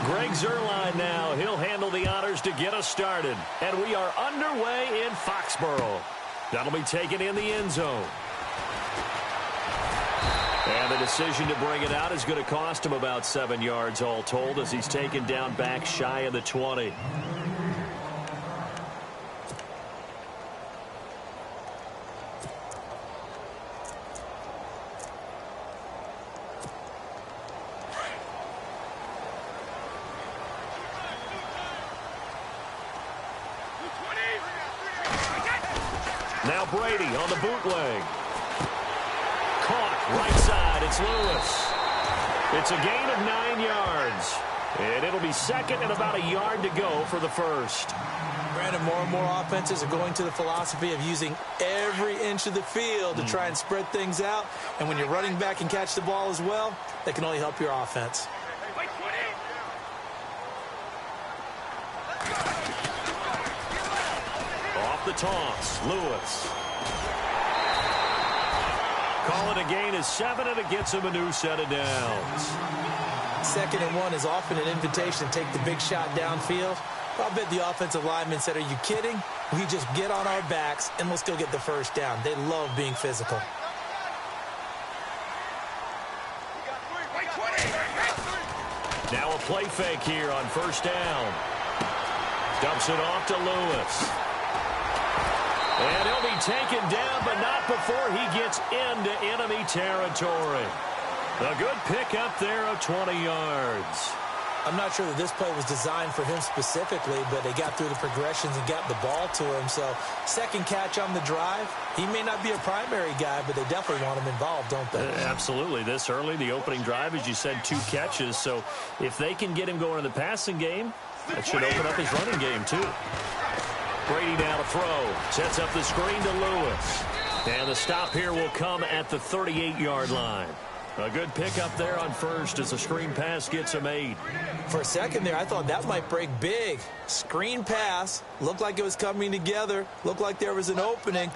Greg Zuerlein now. He'll handle the honors to get us started. And we are underway in Foxborough. That'll be taken in the end zone. And the decision to bring it out is going to cost him about 7 yards all told as he's taken down back shy of the 20. Now Brady on the bootleg. Caught right side. It's Lewis. It's a gain of 9 yards. And it'll be second and about a yard to go for the first. Brandon, more and more offenses are going to the philosophy of using every inch of the field to try and spread things out. And when you're running back and catch the ball as well, that can only help your offense. Off the toss, Lewis. Call it a gain is 7, and it gets him a new set of downs. 2nd and 1 is often an invitation to take the big shot downfield. I'll bet the offensive lineman said, are you kidding? We just get on our backs, and let's go get the first down. They love being physical. Now a play fake here on first down. Dumps it off to Lewis. And he'll be taken down, but not before he gets into enemy territory. A good pickup there of 20 yards. I'm not sure that this play was designed for him specifically, but they got through the progressions and got the ball to him. So, second catch on the drive. He may not be a primary guy, but they definitely want him involved, don't they? Absolutely. This early, the opening drive, as you said, 2 catches. So, if they can get him going in the passing game, that should open up his running game, too. Brady now to throw. Sets up the screen to Lewis. And the stop here will come at the 38-yard line. A good pickup there on first as the screen pass gets him 8. For a second there, I thought that might break big. Screen pass. Looked like it was coming together. Looked like there was an opening.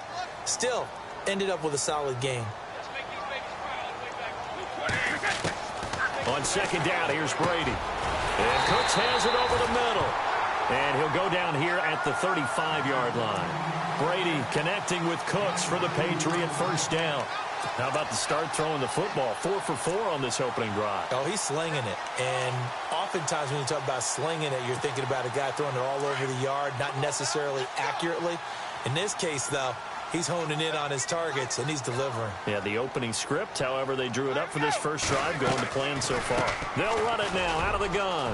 Still, ended up with a solid gain. On second down, here's Brady. And Cooks has it over the middle. And he'll go down here at the 35-yard line. Brady connecting with Cooks for the Patriot first down. How about the start throwing the football? 4 for 4 on this opening drive. Oh, he's slinging it. And oftentimes when you talk about slinging it, you're thinking about a guy throwing it all over the yard, not necessarily accurately. In this case, though, he's honing in on his targets, and he's delivering. Yeah, the opening script, however, they drew it up for this first drive, going to plan so far. They'll run it now out of the gun.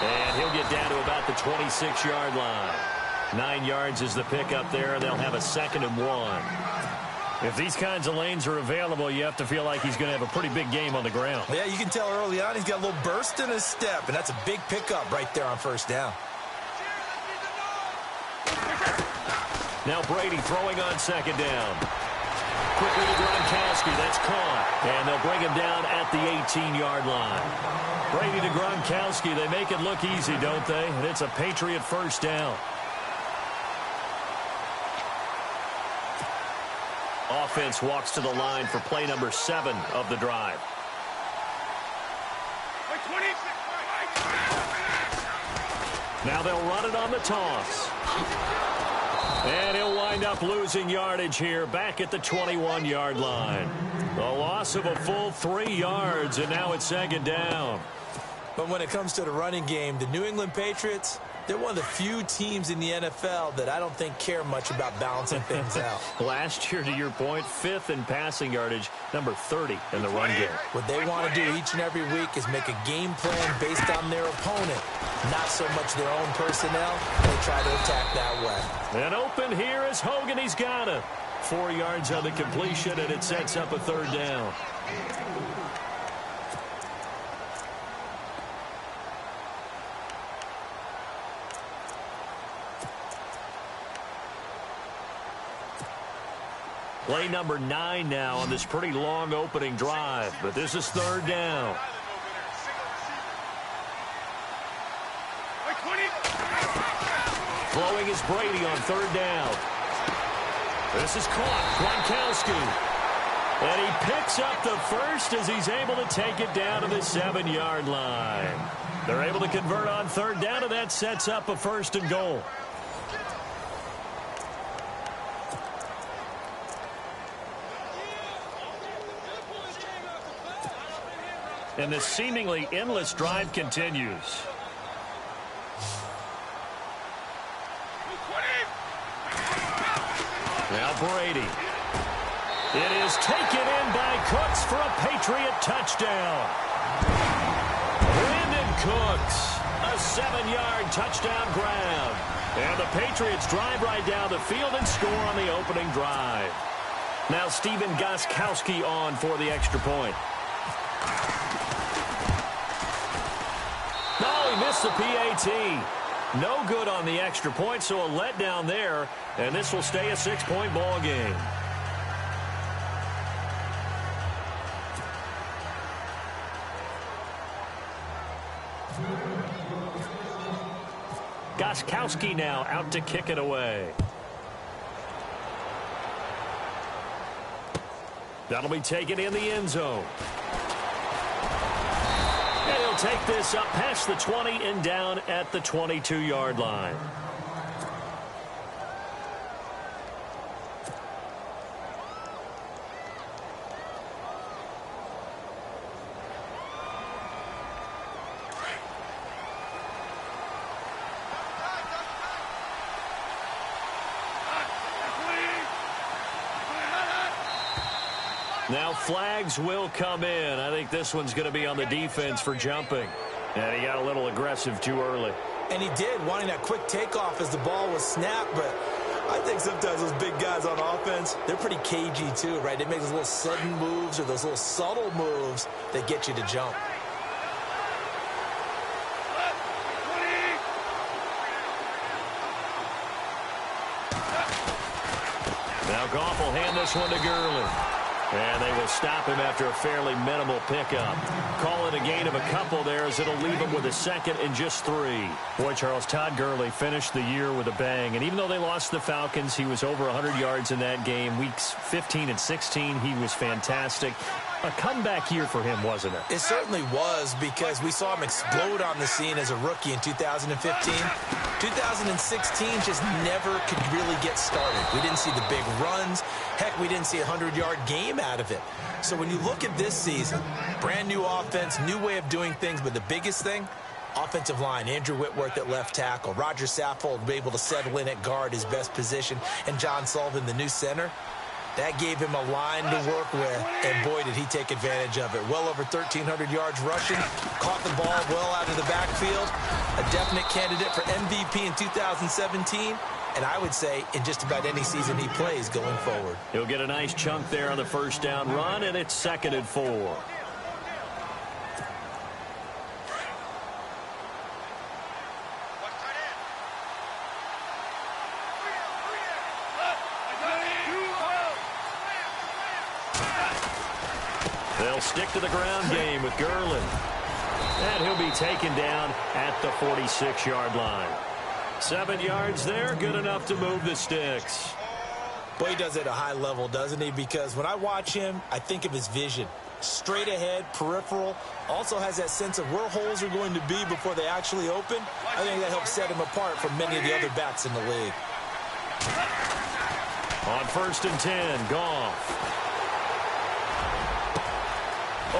And he'll get down to about the 26-yard line. 9 yards is the pickup there, and they'll have a 2nd and 1. If these kinds of lanes are available, you have to feel like he's going to have a pretty big game on the ground. Yeah, you can tell early on he's got a little burst in his step, and that's a big pickup right there on first down. Now Brady throwing on second down. Quickly to Gronkowski. That's caught. And they'll bring him down at the 18-yard line. Brady to Gronkowski. They make it look easy, don't they? And it's a Patriot first down. Offense walks to the line for play number 7 of the drive. Now they'll run it on the toss. And he'll wind up losing yardage here back at the 21-yard line. A loss of a full 3 yards, and now it's second down. But when it comes to the running game, the New England Patriots, they're one of the few teams in the NFL that I don't think care much about balancing things out. Last year, to your point, 5th in passing yardage, number 30 in the run game. What they want to do each and every week is make a game plan based on their opponent, not so much their own personnel. They try to attack that way. And open here is Hogan. He's got it. 4 yards on the completion, and it sets up a 3rd down. Play number 9 now on this pretty long opening drive, but this is 3rd down. Throwing is Brady on 3rd down. This is caught. Gronkowski. And he picks up the first as he's able to take it down to the 7-yard line. They're able to convert on third down, and that sets up a 1st and goal. And this seemingly endless drive continues. Now Brady. It is taken in by Cooks for a Patriot touchdown. Brandon Cooks, a 7-yard touchdown grab. And the Patriots drive right down the field and score on the opening drive. Now Stephen Gostkowski on for the extra point. No, he missed the PAT. No good on the extra point, so a letdown there, and this will stay a 6-point ball game. Gostkowski now out to kick it away. That'll be taken in the end zone. And he'll take this up past the 20 and down at the 22-yard line. Now flags will come in. I think this one's going to be on the defense for jumping. And he got a little aggressive too early. And he did, wanting that quick takeoff as the ball was snapped. But I think sometimes those big guys on offense, they're pretty cagey too, right? They make those little sudden moves or those little subtle moves that get you to jump. Now Goff will hand this one to Gurley. And they will stop him after a fairly minimal pickup. Call it a gain of a couple there as it'll leave him with a 2nd and just 3. Boy, Charles, Todd Gurley finished the year with a bang. And even though they lost the Falcons, he was over 100 yards in that game. Weeks 15 and 16, he was fantastic. A comeback year for him, wasn't it? It certainly was, because we saw him explode on the scene as a rookie in 2015. 2016 just never could really get started. We didn't see the big runs. Heck, we didn't see a 100-yard game out of it. So when you look at this season, brand new offense, new way of doing things, but the biggest thing, offensive line, Andrew Whitworth at left tackle, Roger Saffold will be able to settle in at guard, his best position, and John Sullivan, the new center. That gave him a line to work with, and boy, did he take advantage of it. Well over 1,300 yards rushing, caught the ball well out of the backfield, a definite candidate for MVP in 2017, and I would say in just about any season he plays going forward. He'll get a nice chunk there on the first down run, and it's 2nd and 4. They'll stick to the ground game with Gurley. And he'll be taken down at the 46-yard line. 7 yards there, good enough to move the sticks. Boy, he does it at a high level, doesn't he? Because when I watch him, I think of his vision. Straight ahead, peripheral, also has that sense of where holes are going to be before they actually open. I think that helps set him apart from many of the other backs in the league. On 1st and 10, Goff.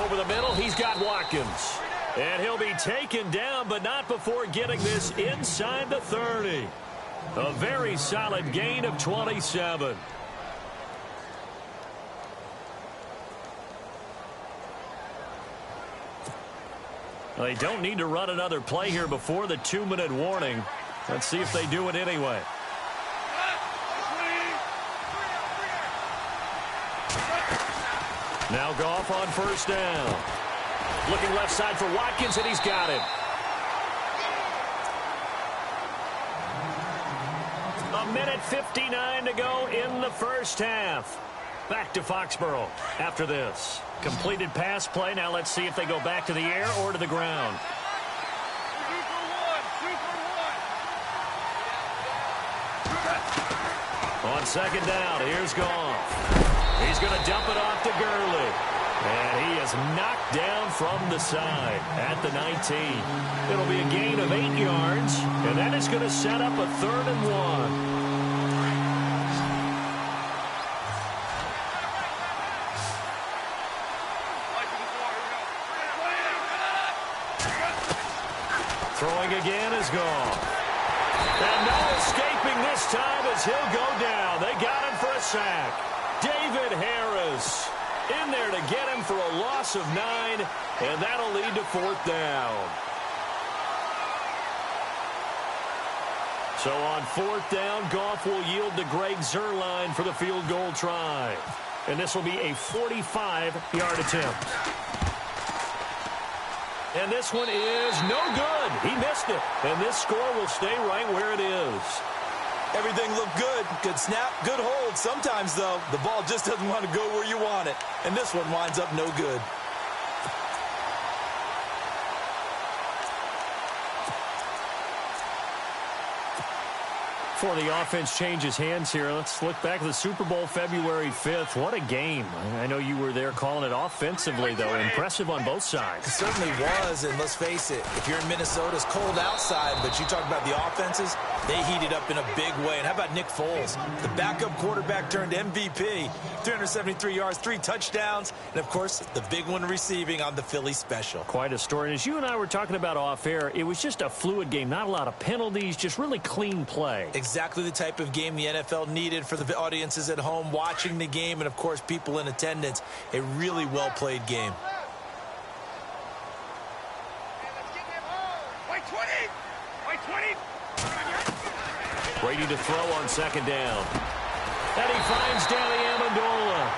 Over the middle, he's got Watkins. And he'll be taken down, but not before getting this inside the 30. A very solid gain of 27. Well, they don't need to run another play here before the 2-minute warning. Let's see if they do it anyway. Now Goff on 1st down. Looking left side for Watkins, and he's got it. A minute 59 to go in the first half. Back to Foxborough after this. Completed pass play. Now let's see if they go back to the air or to the ground. On 2nd down, here's Goff. He's going to dump it off to Gurley. And he is knocked down from the side at the 19. It'll be a gain of 8 yards, and that is going to set up a 3rd and 1. Throwing again is gone. And no escaping this time as he'll go down. They got him for a sack. David Harris in there to get him for a loss of 9, and that'll lead to 4th down. So on 4th down, Goff will yield to Greg Zuerlein for the field goal try. And this will be a 45-yard attempt. And this one is no good. He missed it. And this score will stay right where it is. Everything looked good. Good snap, good hold. Sometimes, though, the ball just doesn't want to go where you want it. And this one winds up no good. Before the offense changes hands here, let's look back at the Super Bowl February 5th. What a game. I know you were there calling it offensively, though. Impressive on both sides. It certainly was, and let's face it, if you're in Minnesota, it's cold outside, but you talk about the offenses, they heated up in a big way. And how about Nick Foles? The backup quarterback turned MVP, 373 yards, 3 touchdowns, and, of course, the big one receiving on the Philly special. Quite a story. And as you and I were talking about off air, it was just a fluid game. Not a lot of penalties, just really clean play. Exactly the type of game the NFL needed for the audiences at home watching the game and, of course, people in attendance. A really well-played game. Brady to throw on 2nd down. And he finds Danny Amendola.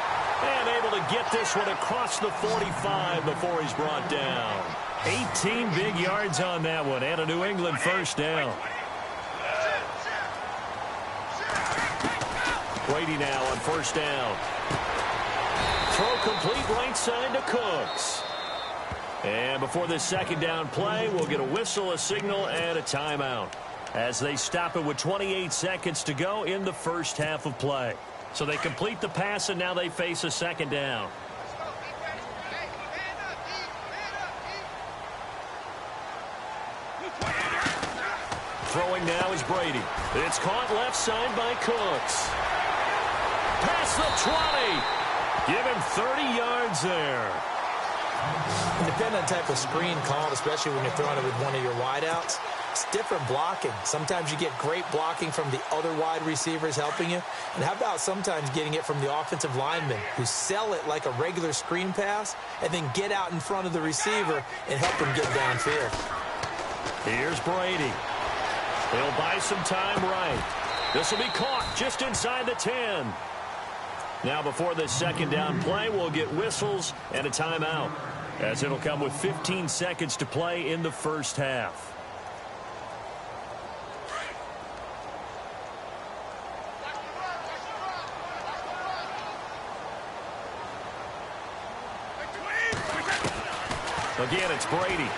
And able to get this one across the 45 before he's brought down. 18 big yards on that one and a New England 1st down. Brady now on 1st down. Throw complete right side to Cooks. And before this 2nd down play, we'll get a whistle, a signal, and a timeout as they stop it with 28 seconds to go in the first half of play. So they complete the pass, and now they face a 2nd down. Throwing now is Brady. It's caught left side by Cooks. Past the 20. Give him 30 yards there. Depending on the type of screen called, especially when you're throwing it with one of your wideouts, it's different blocking. Sometimes you get great blocking from the other wide receivers helping you. And how about sometimes getting it from the offensive linemen who sell it like a regular screen pass and then get out in front of the receiver and help him get downfield. Here's Brady. He'll buy some time right. This will be caught just inside the 10. Now before this 2nd down play, we'll get whistles and a timeout, as it'll come with 15 seconds to play in the first half. Again, it's Brady.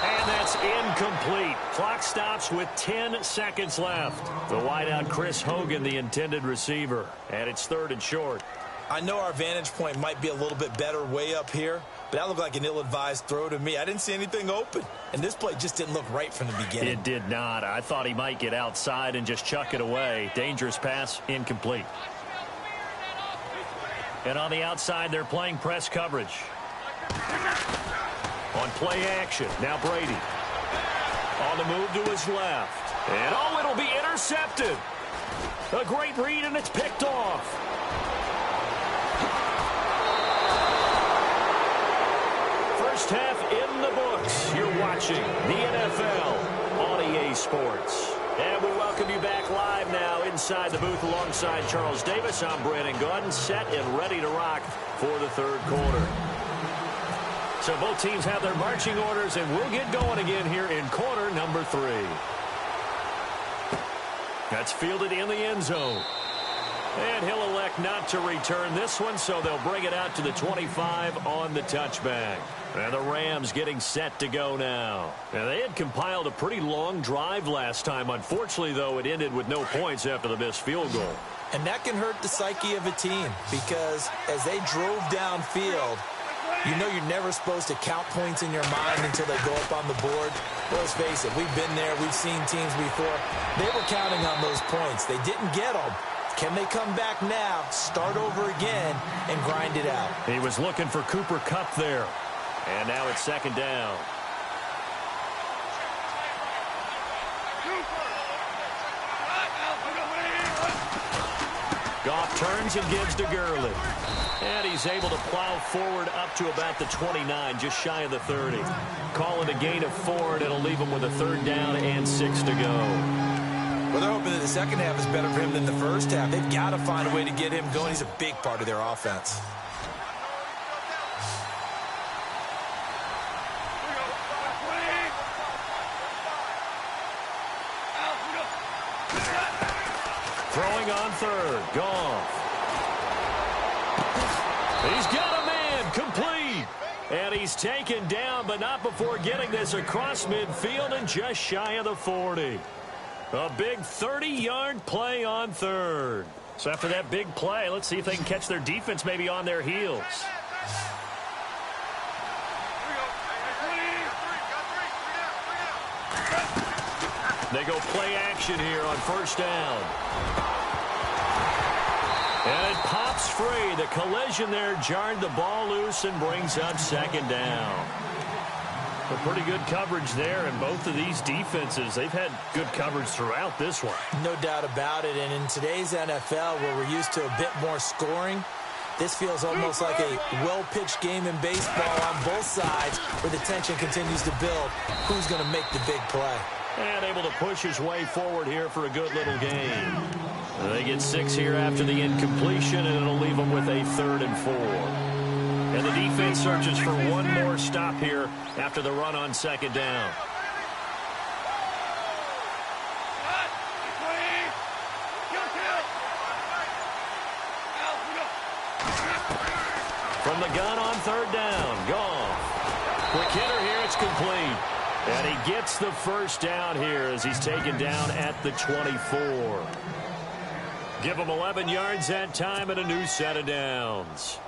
And that's incomplete. Clock stops with 10 seconds left. The wideout, Chris Hogan, the intended receiver. And it's 3rd and short. I know our vantage point might be a little bit better way up here, but that looked like an ill-advised throw to me. I didn't see anything open. And this play just didn't look right from the beginning. It did not. I thought he might get outside and just chuck it away. Dangerous pass, incomplete. And on the outside, they're playing press coverage. On play action, now Brady. On the move to his left. And, oh, it'll be intercepted. A great read, and it's picked off. First half in the books. You're watching the NFL on EA Sports. And we welcome you back live now inside the booth alongside Charles Davis. I'm Brandon Gordon, set and ready to rock for the 3rd quarter. So both teams have their marching orders, and we'll get going again here in quarter number 3. That's fielded in the end zone. And he'll elect not to return this one, so they'll bring it out to the 25 on the touchback. And the Rams getting set to go now. And they had compiled a pretty long drive last time. Unfortunately, though, it ended with no points after the missed field goal. And that can hurt the psyche of a team because as they drove downfield, you know you're never supposed to count points in your mind until they go up on the board. Well, let's face it, we've been there. We've seen teams before. They were counting on those points. They didn't get them. Can they come back now, start over again, and grind it out? He was looking for Cooper Kupp there. And now it's second down. Goff turns and gives to Gurley. And he's able to plow forward up to about the 29, just shy of the 30. Calling a gain of 4, and it'll leave him with a third down and 6 to go. Well, they're hoping that the second half is better for him than the first half. They've got to find a way to get him going. He's a big part of their offense. Throwing on third. Goff. He's got a man. Complete. And he's taken down, but not before getting this across midfield and just shy of the 40. A big 30-yard play on third. So after that big play, let's see if they can catch their defense maybe on their heels. They go play action here on first down. And it pops free. The collision there jarred the ball loose and brings up second down. A pretty good coverage there, and both of these defenses, they've had good coverage throughout this one. No doubt about it, and in today's NFL, where we're used to a bit more scoring, this feels almost like a well-pitched game in baseball on both sides, where the tension continues to build. Who's going to make the big play? And able to push his way forward here for a good little game. They get 6 here after the incompletion, and it'll leave them with a 3rd and 4. And the defense searches for one more stop here after the run on second down. From the gun on third down, Goff. Quick hitter here, it's complete. And he gets the first down here as he's taken down at the 24. Give him 11 yards that time and a new set of downs.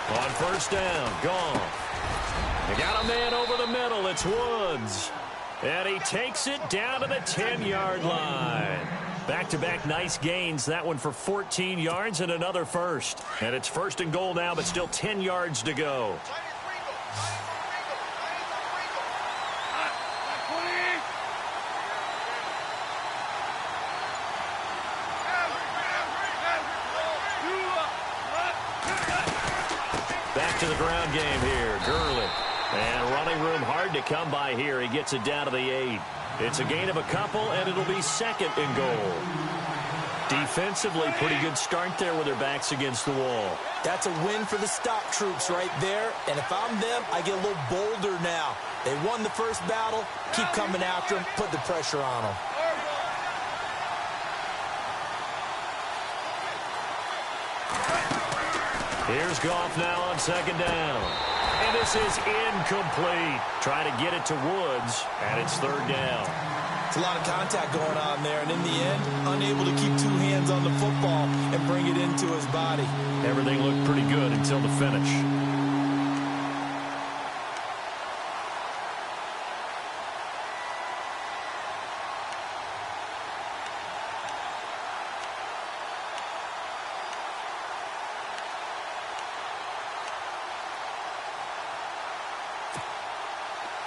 On first down, Goff. They got a man over the middle. It's Woods. And he takes it down to the 10-yard line. Back-to-back nice gains. That one for 14 yards and another first. And it's 1st and goal now, but still 10 yards to go. Back to the ground game here. Gurley. And running room hard to come by here. He gets it down to the 8. It's a gain of a couple, and it'll be 2nd and goal. Defensively, pretty good start there with their backs against the wall. That's a win for the stop troops right there. And if I'm them, I get a little bolder now. They won the first battle. Keep coming after them. Put the pressure on them. Here's Goff now on second down. And this is incomplete. Try to get it to Woods, and it's 3rd down. It's a lot of contact going on there, and in the end, unable to keep 2 hands on the football and bring it into his body. Everything looked pretty good until the finish.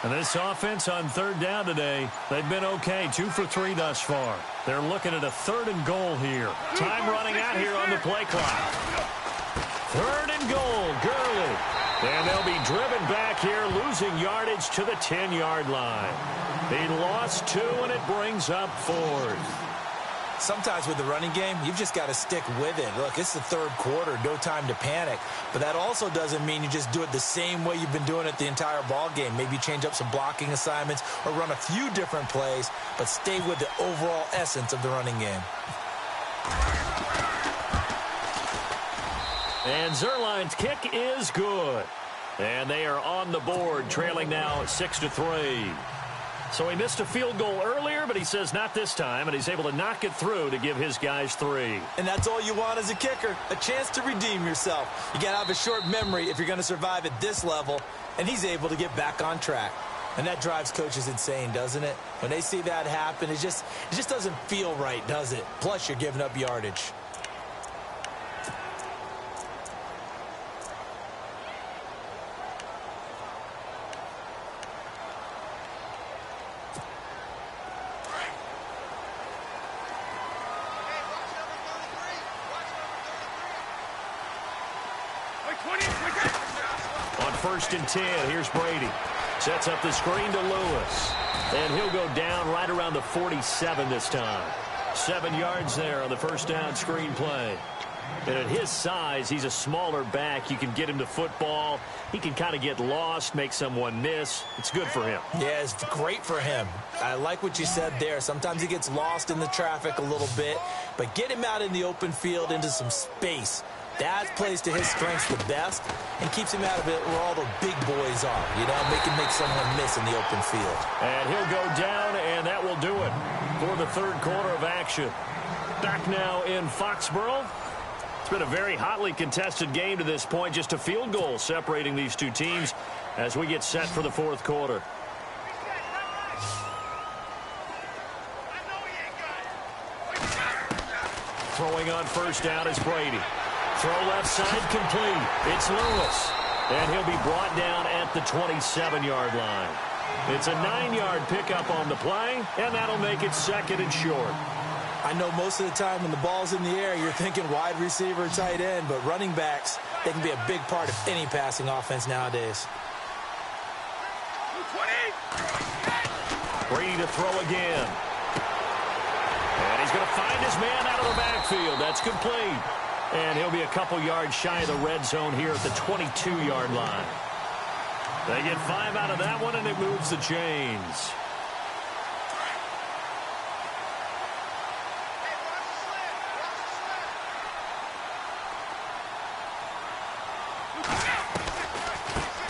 And this offense on 3rd down today, they've been okay. 2 for 3 thus far. They're looking at a 3rd and goal here. Time running out here on the play clock. 3rd and goal, Gurley. And they'll be driven back here, losing yardage to the 10-yard line. He lost 2, and it brings up 4th. Sometimes with the running game, you've just got to stick with it. Look, it's the 3rd quarter, no time to panic. But that also doesn't mean you just do it the same way you've been doing it the entire ball game. Maybe change up some blocking assignments or run a few different plays, but stay with the overall essence of the running game. And Zerline's kick is good. And they are on the board, trailing now 6-3. So he missed a field goal earlier, but he says not this time, and he's able to knock it through to give his guys 3. And that's all you want as a kicker, a chance to redeem yourself. You got to have a short memory if you're going to survive at this level, and he's able to get back on track. And that drives coaches insane, doesn't it? When they see that happen, it just doesn't feel right, does it? Plus, you're giving up yardage. On 1st and 10, here's Brady. Sets up the screen to Lewis. And he'll go down right around the 47 this time. 7 yards there on the first down screen play. And at his size, he's a smaller back. You can get him to football. He can kind of get lost, make someone miss. It's good for him. Yeah, it's great for him. I like what you said there. Sometimes he gets lost in the traffic a little bit. But get him out in the open field into some space. That plays to his strengths the best and keeps him out of it where all the big boys are. You know, make someone miss in the open field. And he'll go down, and that will do it for the third quarter of action. Back now in Foxborough. It's been a very hotly contested game to this point. Just a field goal separating these two teams as we get set for the fourth quarter. Throwing on first down is Brady. Throw left side complete. It's Lewis. And he'll be brought down at the 27-yard line. It's a 9-yard pickup on the play, and that'll make it 2nd and short. I know most of the time when the ball's in the air, you're thinking wide receiver, tight end, but running backs, they can be a big part of any passing offense nowadays. Brady to throw again. And he's going to find his man out of the backfield. That's complete. And he'll be a couple yards shy of the red zone here at the 22-yard line. They get 5 out of that one, and it moves the chains.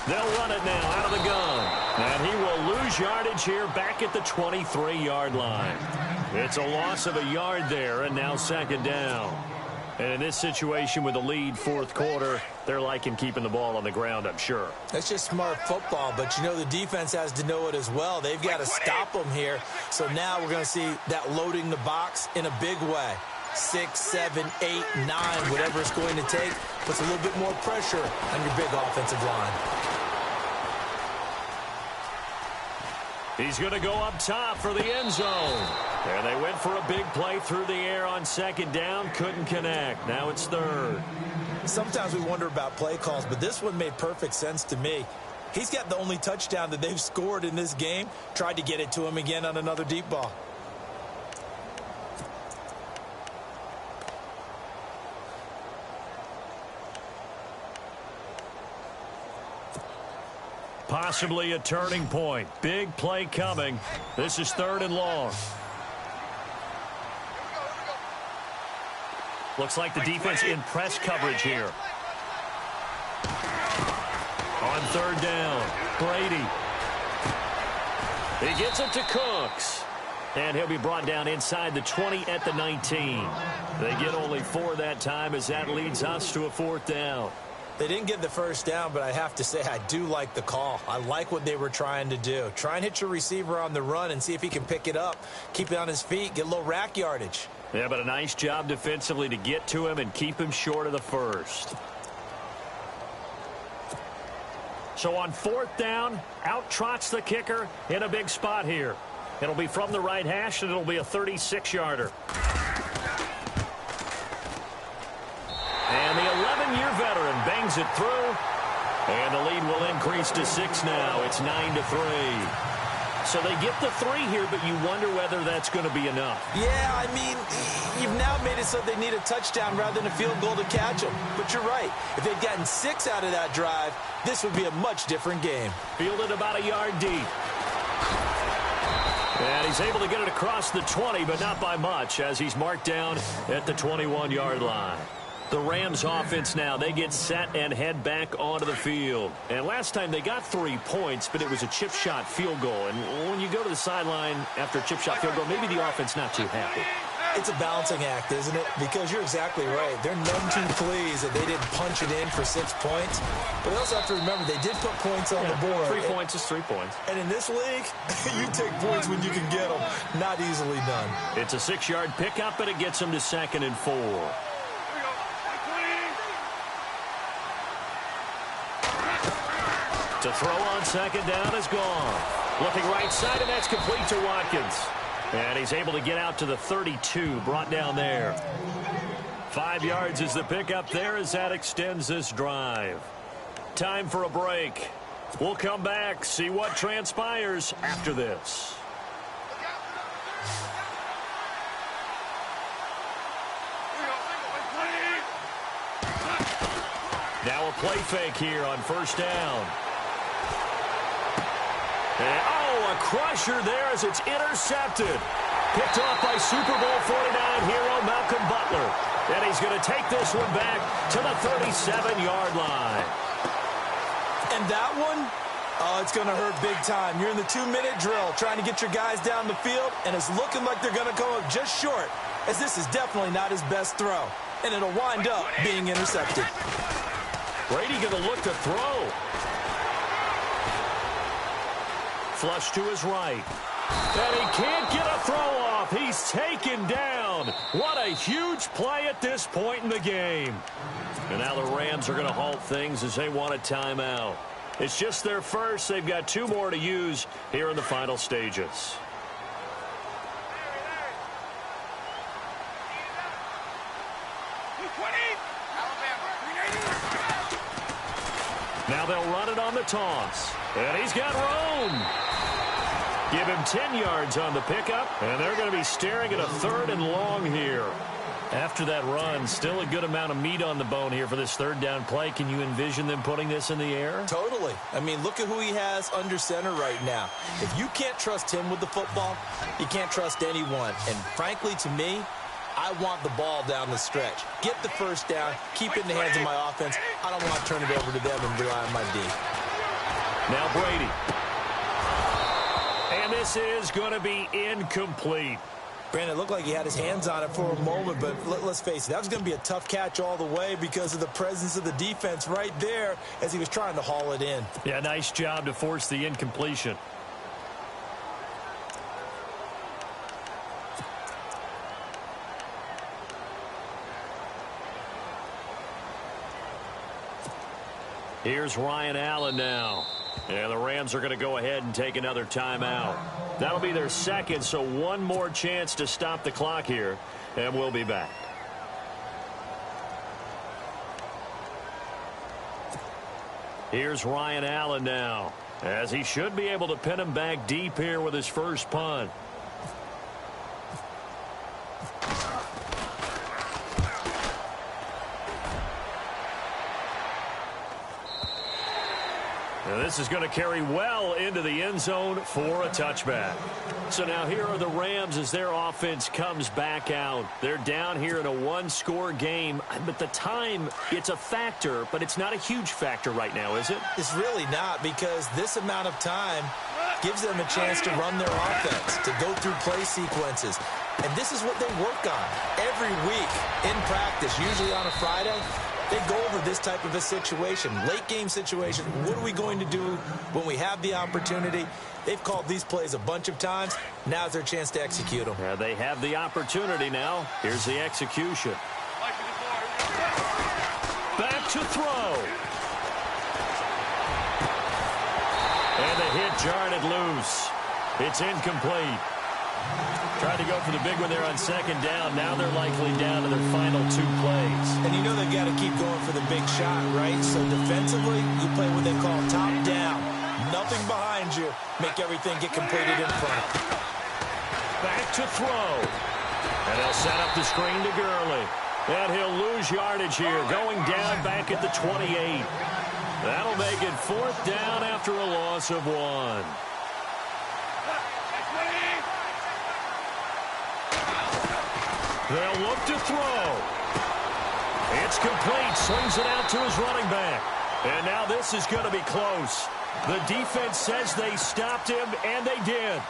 They'll run it now out of the gun. And he will lose yardage here back at the 23-yard line. It's a loss of a yard there, and now 2nd down. And in this situation with the lead fourth quarter, they're liking keeping the ball on the ground, I'm sure. That's just smart football, but you know the defense has to know it as well. They've got to stop them here. So now we're going to see that loading the box in a big way. 6, 7, 8, 9, whatever it's going to take, puts a little bit more pressure on your big offensive line. He's going to go up top for the end zone. And they went for a big play through the air on 2nd down. Couldn't connect. Now it's 3rd. Sometimes we wonder about play calls, but this one made perfect sense to me. He's got the only touchdown that they've scored in this game. Tried to get it to him again on another deep ball. Possibly a turning point. Big play coming. This is 3rd and long. Looks like the defense in press coverage here. On 3rd down, Brady. He gets it to Cooks. And he'll be brought down inside the 20 at the 19. They get only 4 that time as that leads us to a 4th down. They didn't get the first down, but I have to say I do like the call. I like what they were trying to do. Try and hit your receiver on the run and see if he can pick it up, keep it on his feet, get a little rack yardage. Yeah, but a nice job defensively to get to him and keep him short of the first. So on 4th down, out trots the kicker in a big spot here. It'll be from the right hash, and it'll be a 36-yarder. And the 11-year veteran bangs it through. And the lead will increase to 6 now. It's 9-3. So they get the 3 here, but you wonder whether that's going to be enough. Yeah, I mean, you've now made it so they need a touchdown rather than a field goal to catch them. But you're right. If they'd gotten 6 out of that drive, this would be a much different game. Fielded about a yard deep. And he's able to get it across the 20, but not by much, as he's marked down at the 21-yard line. The Rams offense now, they get set and head back onto the field. And last time they got 3 points, but it was a chip shot field goal. And when you go to the sideline after a chip shot field goal, maybe the offense not too happy. It's a balancing act, isn't it? Because you're exactly right. They're none too pleased that they didn't punch it in for 6 points. But they also have to remember they did put points on the board. 3 points is 3 points. And in this league, you take points when you can get them. Not easily done. It's a 6-yard pickup, and it gets them to 2nd and 4. To throw on 2nd down is gone. Looking right side, and that's complete to Watkins. And he's able to get out to the 32, brought down there. 5 yards is the pickup there as that extends this drive. Time for a break. We'll come back, see what transpires after this. Now a play fake here on 1st down. And, a crusher there as it's intercepted. Picked off by Super Bowl 49 hero Malcolm Butler. And he's going to take this one back to the 37-yard line. And that one, it's going to hurt big time. You're in the 2-minute drill trying to get your guys down the field, and it's looking like they're going to come up just short, as this is definitely not his best throw. And it'll wind up being intercepted. Brady going to look to throw. Flush to his right. And he can't get a throw off. He's taken down. What a huge play at this point in the game. And now the Rams are going to halt things as they want a timeout. It's just their first. They've got 2 more to use here in the final stages. Now they'll run it on the toss. And he's got room. Give him 10 yards on the pickup, and they're going to be staring at a 3rd and long here. After that run, still a good amount of meat on the bone here for this 3rd down play. Can you envision them putting this in the air? Totally. I mean, look at who he has under center right now. If you can't trust him with the football, you can't trust anyone. And frankly, to me, I want the ball down the stretch. Get the 1st down, keep it in the hands of my offense. I don't want to turn it over to them and rely on my D. Now Brady. And this is going to be incomplete. Brandon, it looked like he had his hands on it for a moment, but let's face it, that was going to be a tough catch all the way because of the presence of the defense right there as he was trying to haul it in. Yeah, nice job to force the incompletion. Here's Ryan Allen now. And the Rams are going to go ahead and take another timeout. That'll be their 2nd, so 1 more chance to stop the clock here, and we'll be back. Here's Ryan Allen now, as he should be able to pin him back deep here with his first punt. And this is going to carry well into the end zone for a touchback. So now here are the Rams as their offense comes back out. They're down here in a 1-score game. But the time, it's a factor, but it's not a huge factor right now, is it? It's really not, because this amount of time gives them a chance to run their offense, to go through play sequences. And this is what they work on every week in practice, usually on a Friday. They go over this type of a situation, late-game situation. What are we going to do when we have the opportunity? They've called these plays a bunch of times. Now's their chance to execute them. Yeah, they have the opportunity now. Here's the execution. Back to throw. And the hit jarred it loose. It's incomplete. Tried to go for the big one there on 2nd down. Now they're likely down to their final 2 plays. And you know they've got to keep going for the big shot, right? So defensively, you play what they call top down. Nothing behind you. Make everything get completed in front. Back to throw. And they'll set up the screen to Gurley. And he'll lose yardage here, going down back at the 28. That'll make it 4th down after a loss of 1. They'll look to throw. It's complete. Swings it out to his running back. And now this is going to be close. The defense says they stopped him, and they did.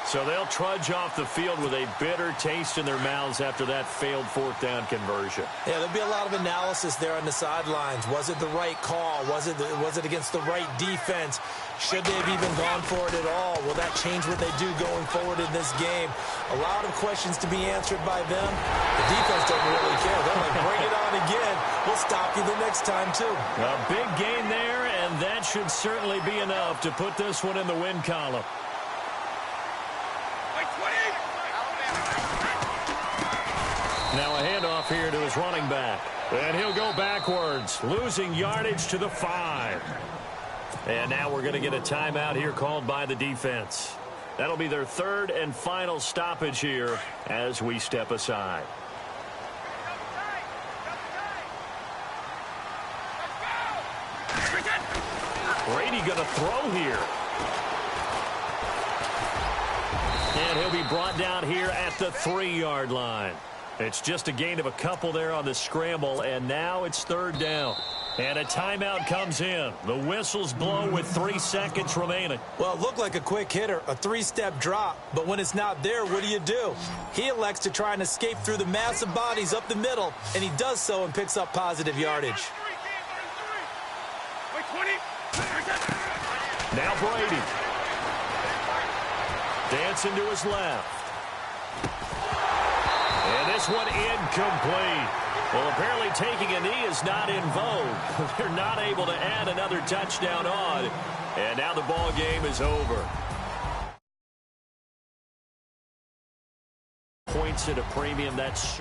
So they'll trudge off the field with a bitter taste in their mouths after that failed fourth down conversion. Yeah, there'll be a lot of analysis there on the sidelines. Was it the right call? Was it against the right defense? Should they have even gone for it at all? Will that change what they do going forward in this game? A lot of questions to be answered by them. The defense doesn't really care. They're like, bring it on again. We'll stop you the next time, too. A big gain there, and that should certainly be enough to put this one in the win column. Now a handoff here to his running back. And he'll go backwards, losing yardage to the 5. And now we're going to get a timeout here called by the defense. That'll be their third and final stoppage here as we step aside. Brady going to throw here. And he'll be brought down here at the 3-yard line. It's just a gain of a couple there on the scramble, and now it's third down. And a timeout comes in. The whistles blow with 3 seconds remaining. Well, it looked like a quick hitter, a 3-step drop. But when it's not there, what do? He elects to try and escape through the massive bodies up the middle, and he does so and picks up positive yardage. Now Brady. Dancing to his left. And this one incomplete. Well, apparently taking a knee is not in vogue. They're not able to add another touchdown on. And now the ball game is over. Points at a premium, that's